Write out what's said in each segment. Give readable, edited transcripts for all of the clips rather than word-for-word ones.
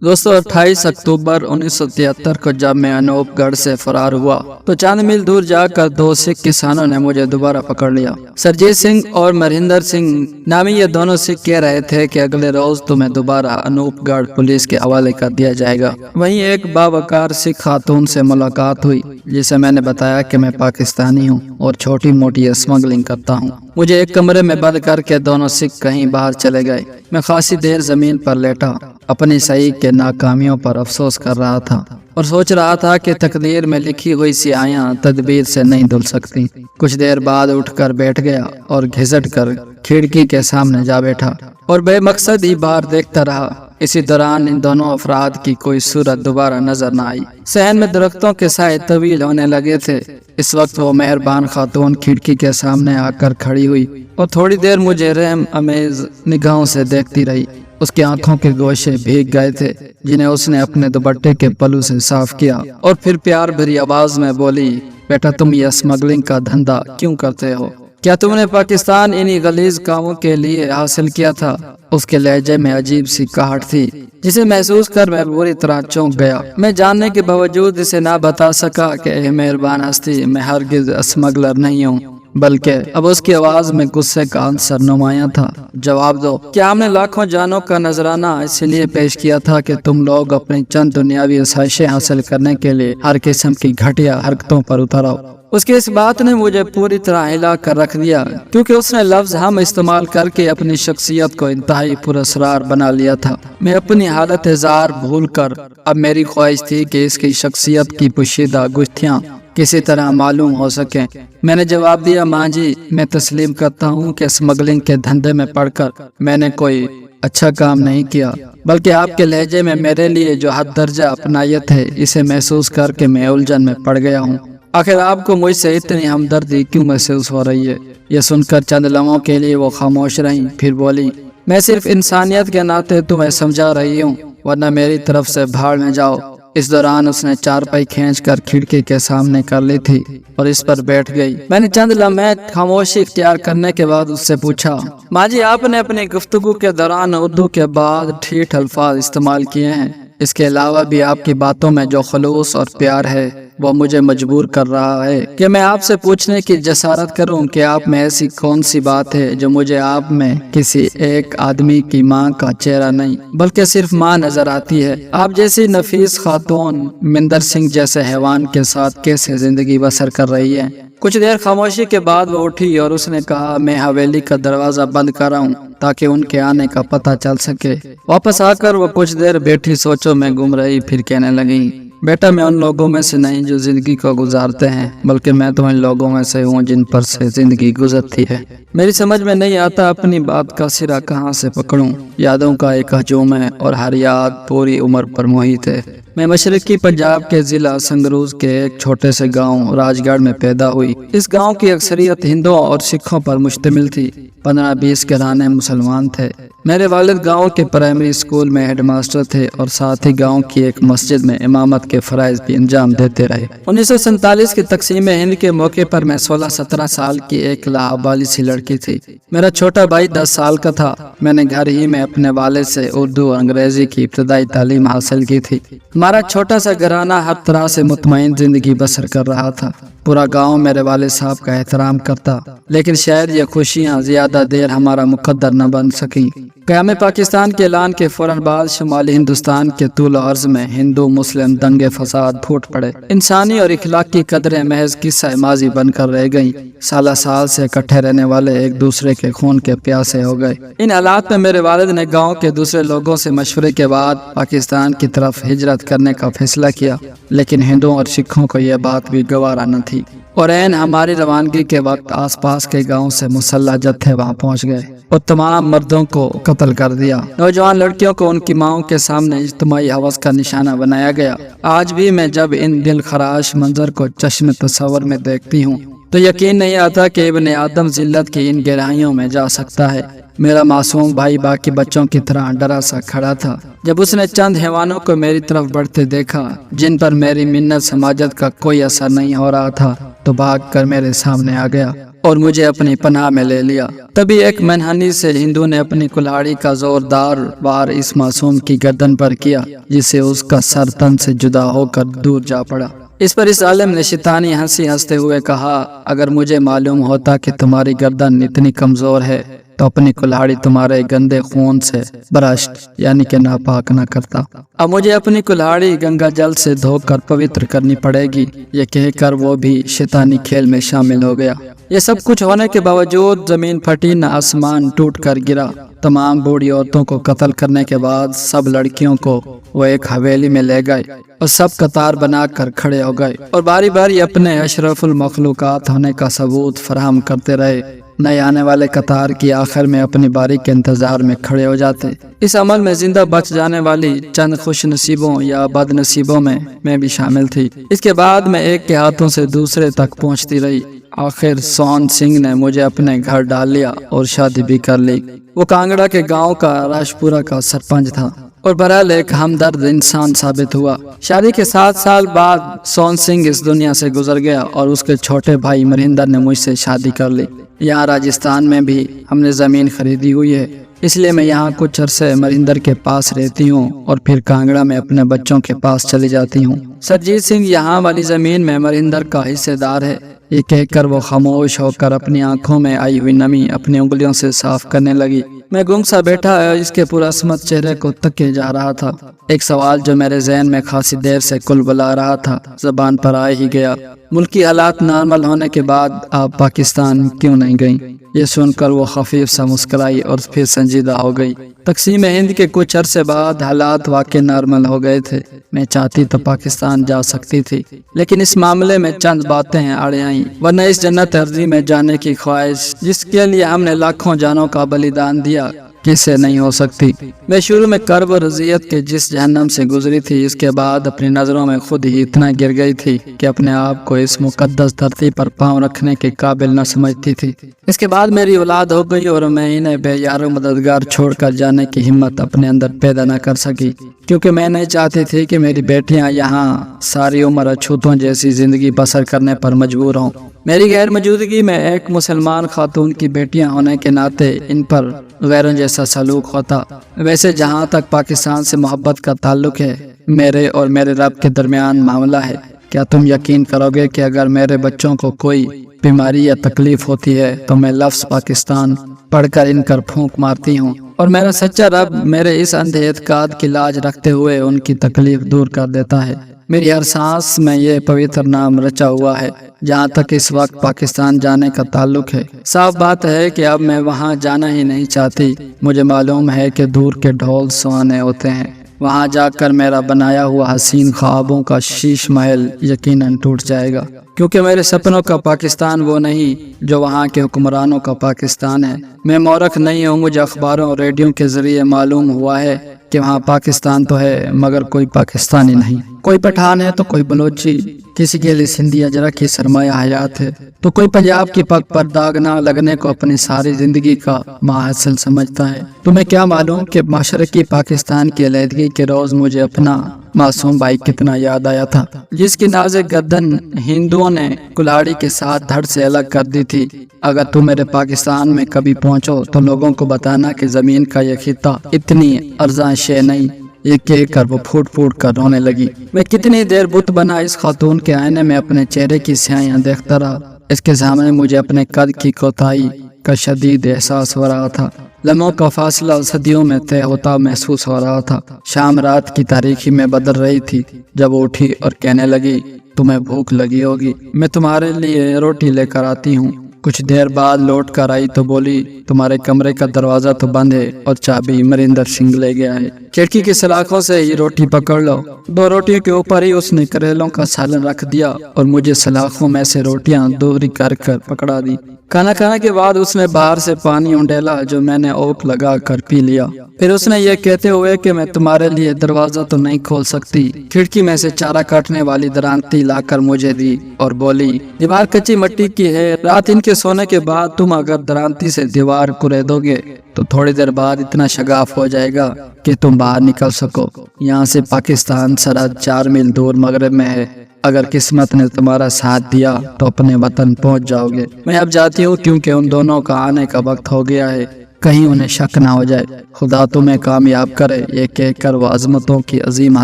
दोस्तों 28 अक्टूबर 1973 को जब मैं अनूपगढ़ से फरार हुआ तो चंद मील दूर जाकर दो सिख किसानों ने मुझे दोबारा पकड़ लिया। सरजीत सिंह और मरिंदर सिंह नामी ये दोनों सिख कह रहे थे कि अगले रोज तुम्हें दोबारा अनूपगढ़ पुलिस के हवाले कर दिया जाएगा। वहीं एक बावकार सिख खातून से मुलाकात हुई जिसे मैंने बताया कि मैं पाकिस्तानी हूँ और छोटी मोटी स्मगलिंग करता हूँ। मुझे एक कमरे में बंद करके दोनों सिख कहीं बाहर चले गए। मैं खासी देर जमीन पर लेटा अपनी सही के नाकामियों पर अफसोस कर रहा था और सोच रहा था कि तकदीर में लिखी हुई सियाहियां तदबीर से नहीं धुल सकती। कुछ देर बाद उठकर बैठ गया और घिसट कर खिड़की के सामने जा बैठा और बेमकसद ही बाहर देखता रहा। इसी दौरान इन दोनों अफराद की कोई सूरत दोबारा नजर न आई। सहन में दरख्तों के साए तवील होने लगे थे। इस वक्त वो मेहरबान खातून खिड़की के सामने आकर खड़ी हुई और थोड़ी देर मुझे रहम अमेज निगाहों से देखती रही। उसकी आंखों के गोशे भीग गए थे जिन्हें उसने अपने दुपट्टे के पल्लू से साफ किया और फिर प्यार भरी आवाज में बोली, बेटा तुम यह स्मगलिंग का धंधा क्यों करते हो? क्या तुमने पाकिस्तान इन्हीं गलीज कामों के लिए हासिल किया था? उसके लहजे में अजीब सी कहट थी जिसे महसूस कर मैं बुरी तरह चौंक गया। मैं जानने के बावजूद इसे ना बता सका कि मेहरबान हस्ती मैं हरगिज स्मगलर नहीं हूँ, बल्कि अब उसकी आवाज में गुस्से का अंसर नुमाया था। जवाब दो, क्या हमने लाखों जानों का नजराना इसलिए पेश किया था कि तुम लोग अपनी चंद दुनियावी आसाइशें हासिल करने के लिए हर किस्म की घटिया हरकतों पर उतर आओ? उसकी इस बात ने मुझे पूरी तरह हिला कर रख दिया क्योंकि उसने लफ्ज हम इस्तेमाल करके अपनी शख्सियत को इंतहाई पुरअसरार बना लिया था। मैं अपनी हालत जार भूल कर अब मेरी ख्वाहिश थी कि इसकी शख्सियत की पोशीदा गुत्थियां किसी तरह मालूम हो सके। मैंने जवाब दिया, माँ जी मैं तस्लीम करता हूँ कि स्मगलिंग के धंधे में पड़कर मैंने कोई अच्छा काम नहीं किया, बल्कि आपके लहजे में मेरे लिए जो हद दर्जा अपनायत है इसे महसूस करके मैं उलझन में पड़ गया हूँ। आखिर आपको मुझसे इतनी हमदर्दी क्यों महसूस हो रही है? यह सुनकर चंद लम्हों के लिए वो खामोश रही, फिर बोली, मैं सिर्फ इंसानियत के नाते तुम्हें समझा रही हूँ, वरना मेरी तरफ से भाड़ में जाओ। इस दौरान उसने चारपाई खींचकर खिड़की के सामने कर ली थी और इस पर बैठ गई। मैंने चंद लम्हे खामोशी इख्तियार करने के बाद उससे पूछा, माँ जी आपने अपनी गुफ्तगू के दौरान उर्दू के बाद ठीठ अल्फाज इस्तेमाल किए हैं। इसके अलावा भी आपकी बातों में जो खलूस और प्यार है वो मुझे मजबूर कर रहा है कि मैं आपसे पूछने की जसारत करूं कि आप में ऐसी कौन सी बात है जो मुझे आप में किसी एक आदमी की माँ का चेहरा नहीं बल्कि सिर्फ माँ नजर आती है। आप जैसी नफीस खातून मिंदर सिंह जैसे हैवान के साथ कैसे जिंदगी बसर कर रही है? कुछ देर खामोशी के बाद वो उठी और उसने कहा, मैं हवेली का दरवाजा बंद कर रहा हूँ ताकि उनके आने का पता चल सके। वापस आकर वो कुछ देर बैठी सोचों में गुम रही, फिर कहने लगी, बेटा मैं उन लोगों में से नहीं जो जिंदगी को गुजारते हैं, बल्कि मैं तो उन लोगों में से हूँ जिन पर से जिंदगी गुजरती है। मेरी समझ में नहीं आता अपनी बात का सिरा कहाँ से पकड़ूं। यादों का एक हजूम है और हर याद पूरी उम्र पर मोहित है। मैं मशरकी पंजाब के जिला संगरूर के एक छोटे से गांव राजगढ़ में पैदा हुई। इस गांव की अक्सरियत हिंदुओं और सिखों पर मुश्तमिल थी। 15-20 घराने मुसलमान थे। मेरे वालिद गांव के प्राइमरी स्कूल में हेडमास्टर थे और साथ ही गांव की एक मस्जिद में इमामत के फराइज भी अंजाम देते रहे। 1947 की तकसीम हिंद के मौके पर मैं 16-17 साल की एक लाबालिग सी लड़की थी। मेरा छोटा भाई 10 साल का था। मैंने घर ही में अपने वालिद से उर्दू और अंग्रेजी की इब्तदाई तालीम हासिल की थी। हमारा छोटा सा घराना हर तरह से मुतमईन जिंदगी बसर कर रहा था। पूरा गांव मेरे वालिद साहब का एहतराम करता, लेकिन शायद ये खुशियां ज्यादा देर हमारा मुकद्दर न बन सकी। क़याम पाकिस्तान के ऐलान के फौरन बाद शुमाली हिंदुस्तान के तूल अर्ज में हिंदू मुस्लिम दंगे फसाद फूट पड़े। इंसानी और इखलाकी कदरें महज किस्सा माजी बनकर रह गईं। साल से इकट्ठे रहने वाले एक दूसरे के खून के प्यासे हो गए। इन हालात में मेरे वालिद ने गांव के दूसरे लोगों से मशवरे के बाद पाकिस्तान की तरफ हिजरत करने का फैसला किया, लेकिन हिंदुओं और सिखों को यह बात भी गवारा न थी और ऐन हमारी रवानगी के वक्त आसपास के गांव से मुसल्लह जत्थे वहां पहुंच गए और तमाम मर्दों को कत्ल कर दिया। नौजवान लड़कियों को उनकी माओं के सामने इज्तिमाई हवस का निशाना बनाया गया। आज भी मैं जब इन दिल खराश मंजर को चश्म तस्वर में देखती हूँ तो यकीन नहीं आता कि इब्न आदम जिल्लत की इन गहराइयों में जा सकता है। मेरा मासूम भाई बाकी बच्चों की तरह डरा सा खड़ा था। जब उसने चंद हैवानों को मेरी तरफ बढ़ते देखा जिन पर मेरी मिन्नत समाजत का कोई असर नहीं हो रहा था तो भाग कर मेरे सामने आ गया और मुझे अपनी पनाह में ले लिया। तभी एक मनहनी से हिंदू ने अपनी कुल्हाड़ी का जोरदार वार इस मासूम की गर्दन पर किया, जिससे उसका सर तन से जुदा होकर दूर जा पड़ा। इस पर इस आलिम ने शैतानी हंसी हंसते हुए कहा, अगर मुझे मालूम होता कि तुम्हारी गर्दन इतनी कमजोर है तो अपनी कुल्हाड़ी तुम्हारे गंदे खून से भ्रष्ट यानी कि नापाक न करता। अब मुझे अपनी कुल्हाड़ी गंगा जल से धोकर पवित्र करनी पड़ेगी। ये कहकर वो भी शैतानी खेल में शामिल हो गया। ये सब कुछ होने के बावजूद जमीन फटी न आसमान टूट कर गिरा। तमाम बूढ़ी औरतों को कत्ल करने के बाद सब लड़कियों को वो एक हवेली में ले गए और सब कतार बनाकर खड़े हो गए और बारी बारी अपने अशरफुल मखलूकात होने का सबूत फराहम करते रहे। नए आने वाले कतार की आखिर में अपनी बारी के इंतजार में खड़े हो जाते। इस अमल में जिंदा बच जाने वाली चंद खुश नसीबों या बदनसीबों में मैं भी शामिल थी। इसके बाद मैं एक के हाथों से दूसरे तक पहुंचती रही। आखिर सोहन सिंह ने मुझे अपने घर डाल लिया और शादी भी कर ली। वो कांगड़ा के गांव का राजपुरा का सरपंच था और बहरहाल एक हमदर्द इंसान साबित हुआ। शादी के 7 साल बाद सोहन सिंह इस दुनिया से गुजर गया और उसके छोटे भाई मरिंदर ने मुझसे शादी कर ली। यहाँ राजस्थान में भी हमने जमीन खरीदी हुई है, इसलिए मैं यहाँ कुछ अरसे मरिंदर के पास रहती हूँ और फिर कांगड़ा में अपने बच्चों के पास चली जाती हूँ। सरजीत सिंह यहाँ वाली जमीन में मरिंदर का हिस्सेदार है। ये कहकर वो खामोश होकर अपनी आंखों में आई हुई नमी अपनी उंगलियों से साफ करने लगी। मैं गुम सा बैठा इसके पुरस्मत चेहरे को तके जा रहा था। एक सवाल जो मेरे जहन में खासी देर से कुलबुला रहा था जबान पर आ ही गया। मुल्की हालात नॉर्मल होने के बाद आप पाकिस्तान क्यों नहीं गईं? ये सुनकर वो खफीफ सा मुस्कुराई और फिर संजीदा हो गई। तकसीम हिंद के कुछ अरसे बाद हालात वाकई नॉर्मल हो गए थे। मैं चाहती तो पाकिस्तान जा सकती थी, लेकिन इस मामले में चंद बातें आड़े आईं, वरना इस जन्नत अर्जी में जाने की ख्वाहिश जिसके लिए हमने लाखों जानों का बलिदान दिया किसे नहीं हो सकती। मैं शुरू में कर्ब और रज़ियत के जिस जहन्नम से गुजरी थी, इसके बाद अपनी नजरों में खुद ही इतना गिर गई थी कि अपने आप को इस मुकद्दस धरती पर पांव रखने के काबिल न समझती थी। इसके बाद मेरी औलाद हो गई और मैं इन्हें बेयारो मददगार छोड़कर जाने की हिम्मत अपने अंदर पैदा न कर सकी, क्योंकि मैं नहीं चाहती थी कि मेरी बेटियां यहाँ सारी उम्र अछूतों जैसी जिंदगी बसर करने पर मजबूर हों। मेरी गैर मौजूदगी में एक मुसलमान खातून की बेटियां होने के नाते इन पर गैरों जैसा सलूक होता। वैसे जहाँ तक पाकिस्तान से मोहब्बत का ताल्लुक है, मेरे और मेरे रब के दरमियान मामला है। क्या तुम यकीन करोगे कि अगर मेरे बच्चों को कोई बीमारी या तकलीफ होती है तो मैं लफ्ज पाकिस्तान पढ़कर इनकर फूंक मारती हूँ और मेरा सच्चा रब मेरे इस अंधे एतकाद की लाज रखते हुए उनकी तकलीफ दूर कर देता है। मेरी हर सांस में ये पवित्र नाम रचा हुआ है। जहाँ तक इस वक्त पाकिस्तान जाने का ताल्लुक है, साफ बात है कि अब मैं वहाँ जाना ही नहीं चाहती। मुझे मालूम है कि दूर के ढोल सुहाने होते हैं, वहाँ जाकर मेरा बनाया हुआ हसीन ख्वाबों का शीश महल यकीनन टूट जाएगा, क्योंकि मेरे सपनों का पाकिस्तान वो नहीं जो वहाँ के हुक्मरानों का पाकिस्तान है। मैं मूर्ख नहीं हूँ, मुझे अखबारों और रेडियो के जरिए मालूम हुआ है कि वहाँ पाकिस्तान तो है मगर कोई पाकिस्तानी नहीं। कोई पठान है तो कोई बलोची, किसी के लिए सिंधी अजरा की सरमाया हयात है तो कोई पंजाब की पग पर दाग ना लगने को अपनी सारी जिंदगी का माहासिल समझता है। तुम्हें क्या मालूम कि मशरकी पाकिस्तान की अलहदगी के रोज मुझे अपना मासूम भाई कितना याद आया था, जिसकी नाज़ुक गर्दन हिंदुओं ने कुल्हाड़ी के साथ धड़ से अलग कर दी थी। अगर तुम मेरे पाकिस्तान में कभी पहुंचो तो लोगों को बताना कि जमीन का ये खिता इतनी अर्जा शे नहीं। ये कहकर वो फूट फूट कर रोने लगी। मैं कितनी देर बुत बना इस खातून के आईने में अपने चेहरे की स्याहियां देखता रहा। इसके सामने मुझे अपने कद की कोताही का शदीद एहसास हो रहा था। लम्हों का फासला सदियों में तय होता महसूस हो रहा था। शाम रात की तारीखी में बदल रही थी जब वो उठी और कहने लगी, तुम्हें भूख लगी होगी, मैं तुम्हारे लिए रोटी लेकर आती हूँ। कुछ देर बाद लौट कर आई तो बोली, तुम्हारे कमरे का दरवाजा तो बंद है और चाबी मरिंदर सिंह ले गया है। खिड़की की सलाखों से ही रोटी पकड़ लो। 2 रोटियों के ऊपर ही उसने करेलों का सालन रख दिया और मुझे सलाखों में से रोटियां दूरी कर कर पकड़ा दी। खाना खाने के बाद उसने बाहर से पानी उंडेला जो मैंने ओक लगा कर पी लिया। फिर उसने ये कहते हुए कि मैं तुम्हारे लिए दरवाजा तो नहीं खोल सकती, खिड़की में से चारा काटने वाली दरांती लाकर मुझे दी और बोली, दीवार कच्ची मिट्टी की है, रात इनके सोने के बाद तुम अगर दरांती से दीवार कुरेदोगे तो थोड़ी देर बाद इतना शगाफ हो जाएगा कि तुम बाहर निकल सको। यहाँ से पाकिस्तान सरहद 4 मील दूर मगरब में है। اگر قسمت نے تمہارا ساتھ دیا تو اپنے وطن پہنچ جاؤ گے۔ میں اب جاتی ہوں کیونکہ ان دونوں کا آنے کا وقت ہو گیا ہے، کہیں انہیں شک نہ ہو جائے۔ خدا تمہیں کامیاب کرے۔ یہ کہہ کر وہ عظمتوں کی عظیم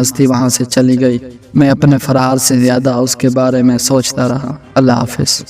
ہستی وہاں سے چلی گئی۔ میں اپنے فرار سے زیادہ اس کے بارے میں سوچتا رہا۔ اللہ حافظ۔